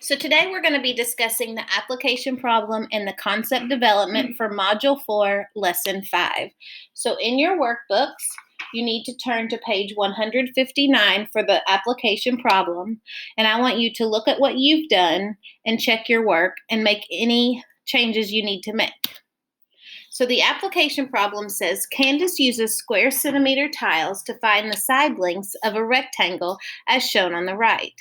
So today we're going to be discussing the application problem and the concept development for Module 4, Lesson 5. So in your workbooks, you need to turn to page 159 for the application problem. And I want you to look at what you've done and check your work and make any changes you need to make. So the application problem says Candace uses square centimeter tiles to find the side lengths of a rectangle as shown on the right.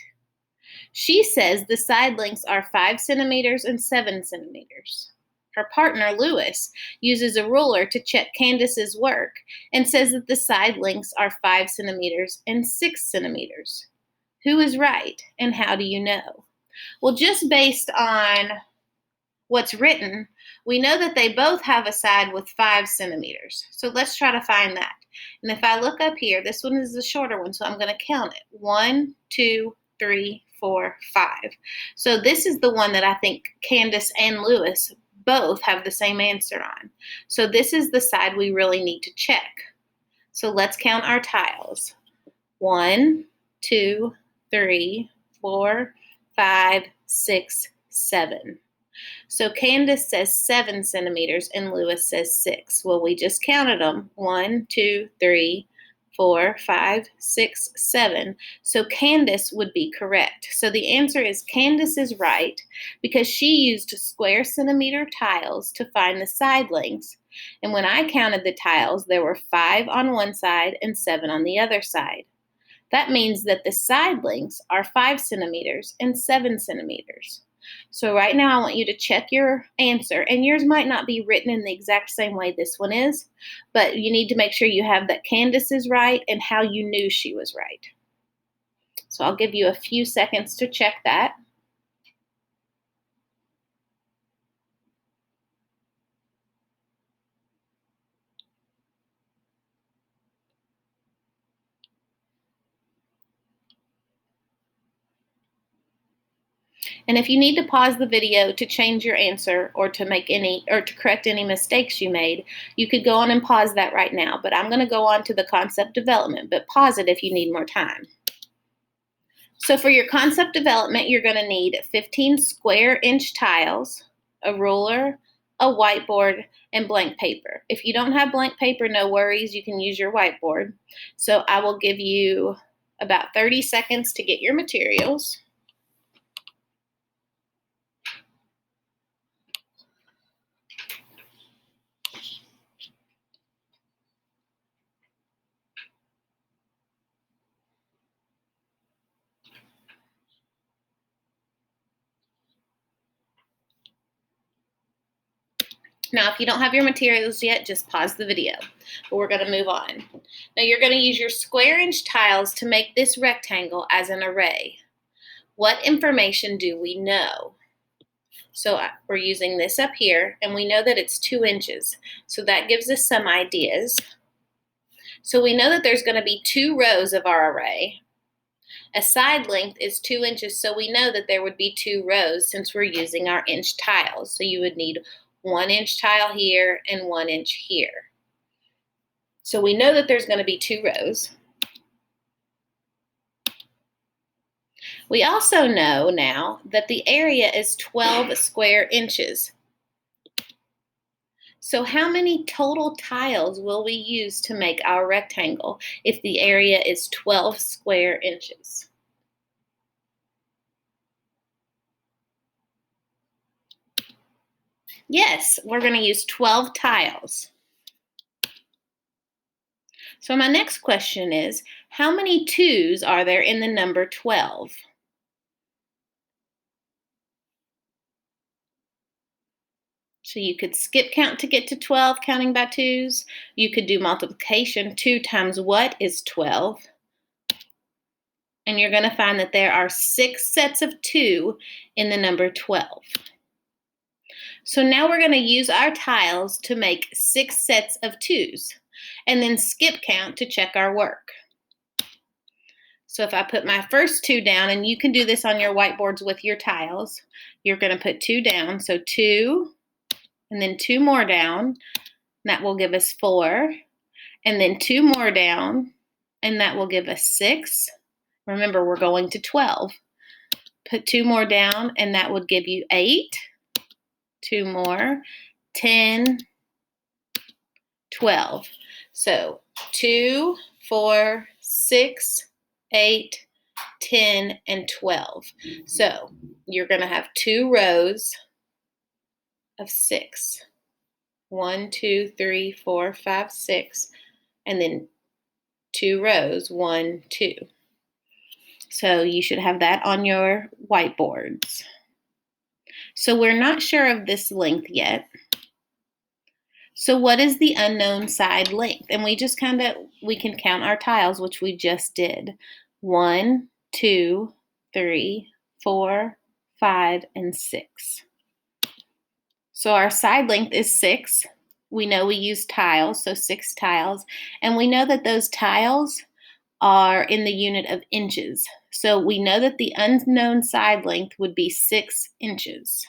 She says the side lengths are 5 centimeters and 7 centimeters. Her partner, Lewis, uses a ruler to check Candace's work and says that the side lengths are 5 centimeters and 6 centimeters. Who is right, and how do you know? Well, just based on what's written, we know that they both have a side with 5 centimeters. So let's try to find that. And if I look up here, this one is the shorter one, so I'm going to count it. 1, 2, 3, 4, 5. So this is the one that I think Candace and Lewis both have the same answer on. So this is the side we really need to check. So let's count our tiles. 1, 2, 3, 4, 5, 6, 7. So Candace says 7 centimeters and Lewis says 6. Well, we just counted them. 1, 2, 3, 4, 5, 6, 7. So Candace would be correct. So the answer is Candace is right because she used square centimeter tiles to find the side lengths. And when I counted the tiles, there were 5 on one side and 7 on the other side. That means that the side lengths are 5 centimeters and 7 centimeters. So right now I want you to check your answer, and yours might not be written in the exact same way this one is, but you need to make sure you have that Candace is right and how you knew she was right. So I'll give you a few seconds to check that. And if you need to pause the video to change your answer or to correct any mistakes you made, you could go on and pause that right now. But I'm going to go on to the concept development, but pause it if you need more time. So for your concept development, you're going to need 15 square inch tiles, a ruler, a whiteboard, and blank paper. If you don't have blank paper, no worries, you can use your whiteboard. So I will give you about 30 seconds to get your materials. Now, if you don't have your materials yet, just pause the video, but we're going to move on. Now, you're going to use your square inch tiles to make this rectangle as an array. What information do we know? So we're using this up here, and we know that it's 2 inches. So that gives us some ideas. So we know that there's going to be 2 rows of our array. A side length is 2 inches, so we know that there would be 2 rows since we're using our inch tiles. So you would need 1 inch tile here and 1 inch here. So we know that there's going to be 2 rows. We also know now that the area is 12 square inches. So how many total tiles will we use to make our rectangle if the area is 12 square inches? Yes, we're going to use 12 tiles. So my next question is, how many 2s are there in the number 12? So you could skip count to get to 12, counting by 2s. You could do multiplication. 2 times what is 12? And you're going to find that there are 6 sets of 2 in the number 12. So now we're going to use our tiles to make 6 sets of 2s, and then skip count to check our work. So if I put my first 2 down, and you can do this on your whiteboards with your tiles, you're going to put 2 down. So 2, and then 2 more down. That will give us 4. And then 2 more down, and that will give us 6. Remember, we're going to 12. Put 2 more down, and that would give you 8. 2 more, 10, 12. So 2, 4, 6, 8, 10, and 12. So you're going to have 2 rows of 6. 1, 2, 3, 4, 5, 6, and then 2 rows, 1, 2. So you should have that on your whiteboards. So we're not sure of this length yet. So what is the unknown side length? And we just we can count our tiles, which we just did. 1, 2, 3, 4, 5, and 6. So our side length is 6. We know we use tiles, so 6 tiles. And we know that those tiles are in the unit of inches. So we know that the unknown side length would be 6 inches.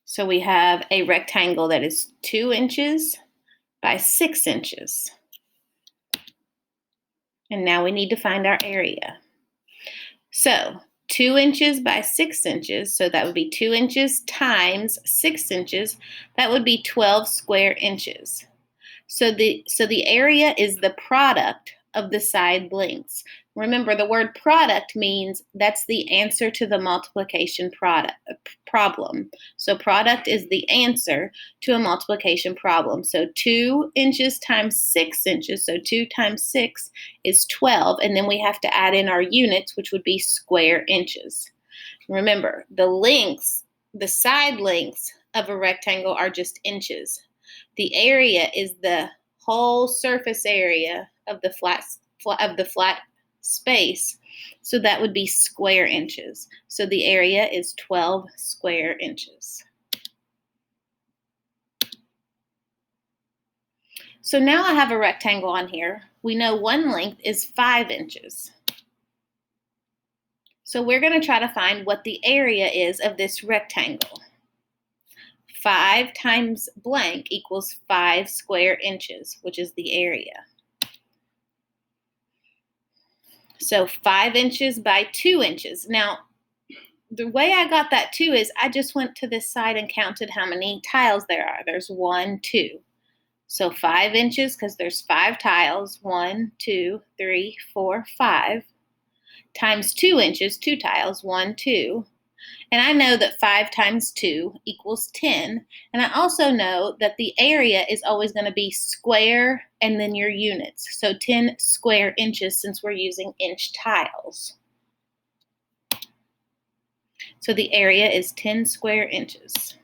So we have a rectangle that is 2 inches by 6 inches. And now we need to find our area. So 2 inches by 6 inches, so that would be 2 inches times 6 inches. That would be 12 square inches. So the area is the product of the side lengths. Remember, the word product means that's the answer to the multiplication problem. So product is the answer to a multiplication problem. So 2 inches times 6 inches, so 2 times 6 is 12, and then we have to add in our units, which would be square inches. Remember, the side lengths of a rectangle are just inches. The area is the whole surface area of the flat space, so that would be square inches. So the area is 12 square inches. So now I have a rectangle on here. We know one length is 5 inches. So we're going to try to find what the area is of this rectangle. 5 times blank equals 5 square inches, which is the area. So 5 inches by 2 inches. Now, the way I got that 2 is I just went to this side and counted how many tiles there are. There's 1, 2. So 5 inches, because there's 5 tiles, 1, 2, 3, 4, 5, times 2 inches, 2 tiles, 1, 2. And I know that 5 times 2 equals 10. And I also know that the area is always going to be square and then your units. So 10 square inches since we're using inch tiles. So the area is 10 square inches.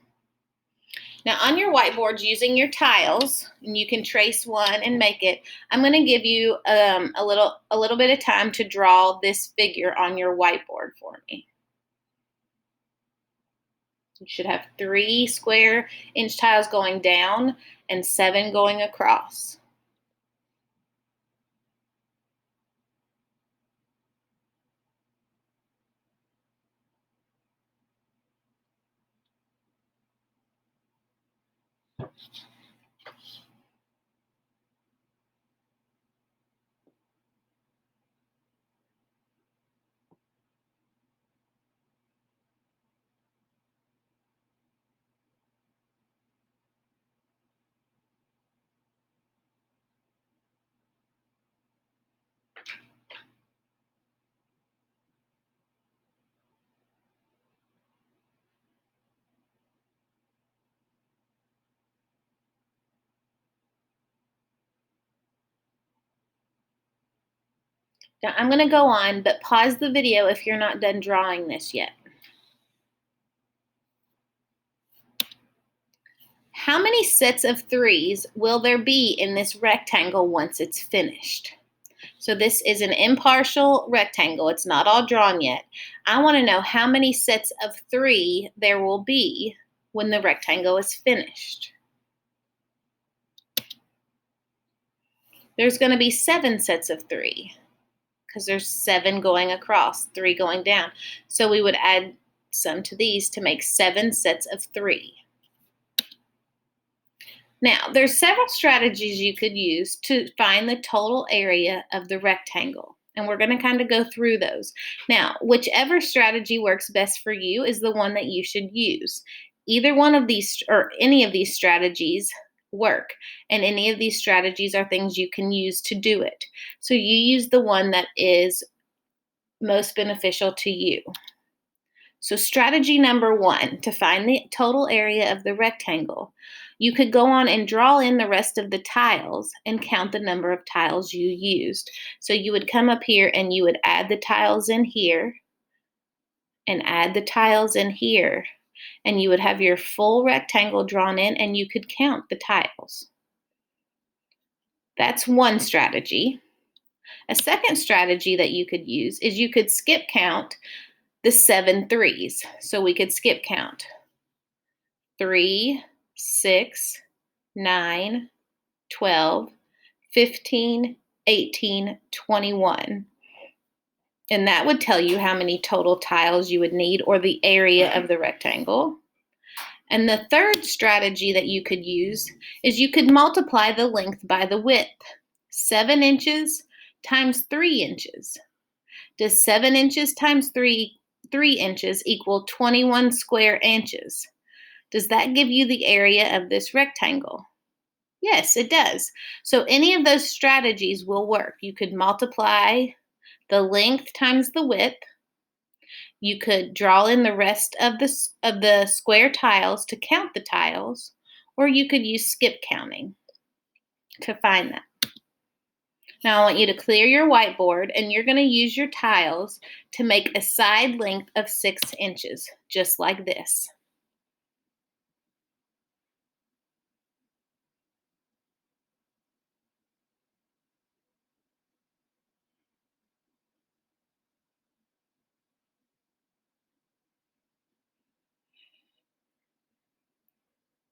Now on your whiteboards using your tiles, and you can trace one and make it, I'm going to give you a little bit of time to draw this figure on your whiteboard for me. You should have 3 square inch tiles going down and 7 going across. Now I'm going to go on, but pause the video if you're not done drawing this yet. How many sets of 3s will there be in this rectangle once it's finished? So this is an impartial rectangle. It's not all drawn yet. I want to know how many sets of 3 there will be when the rectangle is finished. There's going to be 7 sets of 3 because there's 7 going across, 3 going down. So we would add some to these to make 7 sets of 3. Now, there's several strategies you could use to find the total area of the rectangle. And we're going to kind of go through those. Now, whichever strategy works best for you is the one that you should use. Either one of these or any of these strategies work, and any of these strategies are things you can use to do it. So you use the one that is most beneficial to you. So strategy number 1, to find the total area of the rectangle. You could go on and draw in the rest of the tiles and count the number of tiles you used. So you would come up here and you would add the tiles in here and add the tiles in here, and you would have your full rectangle drawn in and you could count the tiles. That's one strategy. A second strategy that you could use is you could skip count the 7 threes. So we could skip count 3, 6, 9, 12, 15, 18, 21. And that would tell you how many total tiles you would need, or the area of the rectangle. And the third strategy that you could use is you could multiply the length by the width. 7 inches times 3 inches. Does 7 inches times 3 inches equal 21 square inches? Does that give you the area of this rectangle? Yes, it does. So any of those strategies will work. You could multiply the length times the width. You could draw in the rest of the square tiles to count the tiles, or you could use skip counting to find that. Now I want you to clear your whiteboard, and you're going to use your tiles to make a side length of 6 inches, just like this.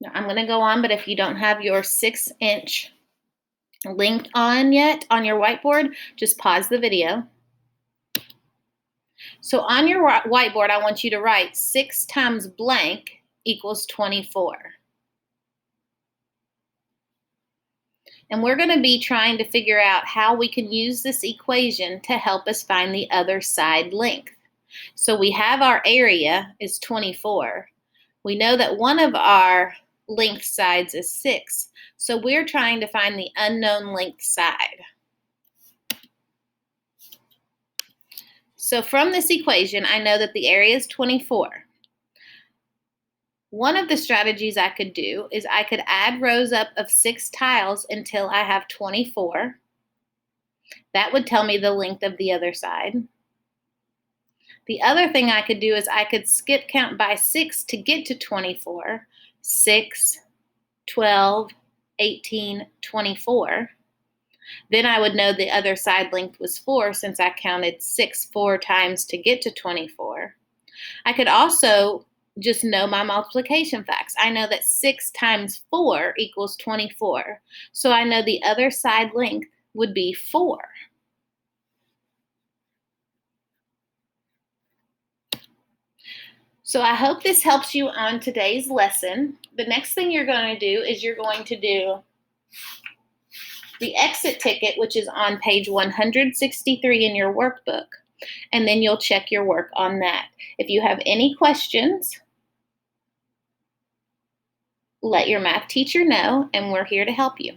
Now I'm going to go on, but if you don't have your 6-inch length on yet on your whiteboard, just pause the video. So on your whiteboard, I want you to write 6 times blank equals 24. And we're going to be trying to figure out how we can use this equation to help us find the other side length. So we have our area is 24. We know that one of our length sides is 6. So we're trying to find the unknown length side. So from this equation, I know that the area is 24. One of the strategies I could do is I could add rows up of 6 tiles until I have 24. That would tell me the length of the other side. The other thing I could do is I could skip count by 6 to get to 24. 6, 12, 18, 24. Then I would know the other side length was 4 since I counted 6 4 times to get to 24. I could also just know my multiplication facts. I know that 6 times 4 equals 24. So I know the other side length would be 4. So I hope this helps you on today's lesson. The next thing you're going to do is you're going to do the exit ticket, which is on page 163 in your workbook, and then you'll check your work on that. If you have any questions, let your math teacher know, and we're here to help you.